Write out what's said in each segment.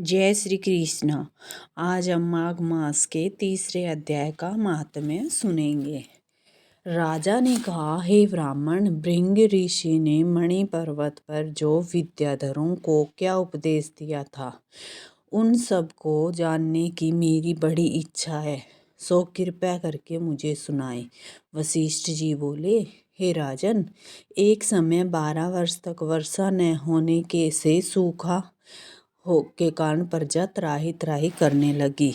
जय श्री कृष्ण। आज हम माघ मास के तीसरे अध्याय का महात्म्य सुनेंगे। राजा ने कहा, हे ब्राह्मण, भृंग ऋषि ने मणि पर्वत पर जो विद्याधरों को क्या उपदेश दिया था, उन सब को जानने की मेरी बड़ी इच्छा है, सो कृपया करके मुझे सुनाए। वशिष्ठ जी बोले, हे राजन, एक समय 12 वर्ष तक वर्षा न होने के से सूखा हो के कारण प्रजा त्राहि त्राहि करने लगी।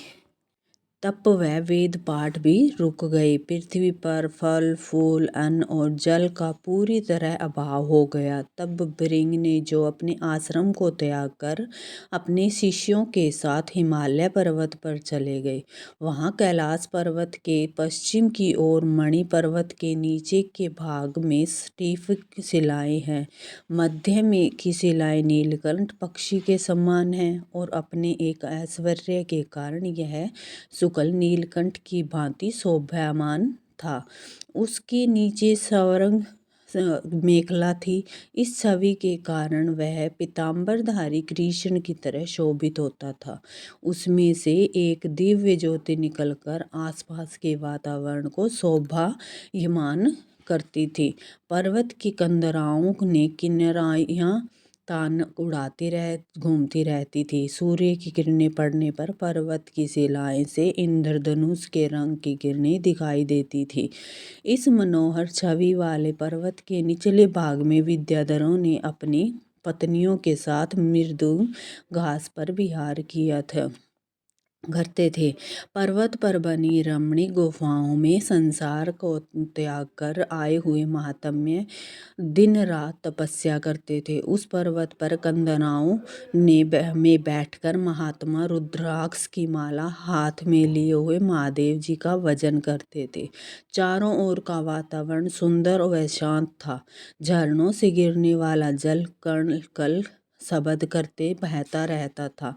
तप व वेद पाठ भी रुक गए। पृथ्वी पर फल फूल अन्न और जल का पूरी तरह अभाव हो गया। तब भृंग ने, जो अपने आश्रम को त्याग कर अपने शिष्यों के साथ हिमालय पर्वत पर चले गए, वहाँ कैलाश पर्वत के पश्चिम की ओर मणि पर्वत के नीचे के भाग में स्टीफ शिलाएं हैं। मध्य में की शिलाएं नीलकंठ पक्षी के समान है और अपने एक ऐश्वर्य के कारण यह शुक्ल नीलकंठ की भांति शोभायमान था। उसके नीचे सवरंग मेखला थी। इस छवि के कारण वह पीतांबरधारी कृष्ण की तरह शोभित होता था। उसमें से एक दिव्य ज्योति निकलकर आसपास के वातावरण को शोभायमान करती थी। पर्वत की कंदराओं ने किनारियां तान उड़ाती घूमती रहती थी। सूर्य की किरणें पड़ने पर पर्वत की शिलाएं से इंद्रधनुष के रंग की किरणें दिखाई देती थी। इस मनोहर छवि वाले पर्वत के निचले भाग में विद्याधरों ने अपनी पत्नियों के साथ मृदु घास पर विहार किया था करते थे। पर्वत पर बनी रमणीक गुफाओं में संसार को त्याग कर आए हुए महात्म्य दिन रात तपस्या करते थे। उस पर्वत पर कंदराओं में बैठकर महात्मा रुद्राक्ष की माला हाथ में लिए हुए महादेव जी का भजन करते थे। चारों ओर का वातावरण सुंदर व शांत था। झरनों से गिरने वाला जल कण कल शब्द करते बहता रहता था।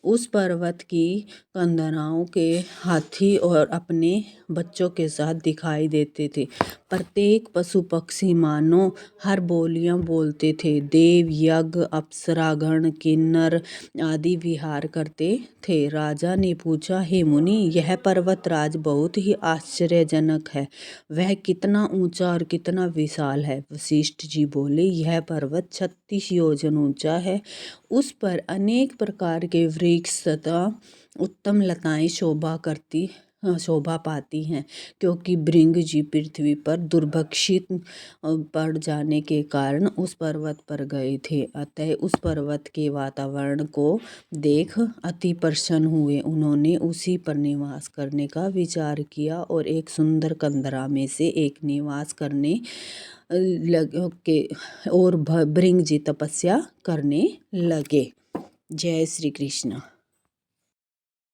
उस पर्वत की कंदराओं के हाथी और अपने बच्चों के साथ दिखाई देते थे। प्रत्येक पशु पक्षी मानो हर बोलियां बोलते थे। देव यज्ञ अप्सरागण किन्नर आदि विहार करते थे। राजा ने पूछा, हे मुनि, यह पर्वतराज बहुत ही आश्चर्यजनक है। वह कितना ऊंचा और कितना विशाल है। वशिष्ठ जी बोले, यह पर्वत 36 योजन ऊंचा है। उस पर अनेक प्रकार के वृक्ष तथा उत्तम लताएं शोभा पाती हैं, क्योंकि भृंग जी पृथ्वी पर दुर्भिक्षित पड़ जाने के कारण उस पर्वत पर गए थे। अतः उस पर्वत के वातावरण को देख अति प्रसन्न हुए। उन्होंने उसी पर निवास करने का विचार किया और एक सुंदर कंदरा में से एक निवास करने लगे और भृंग जी तपस्या करने लगे। जय श्री कृष्ण।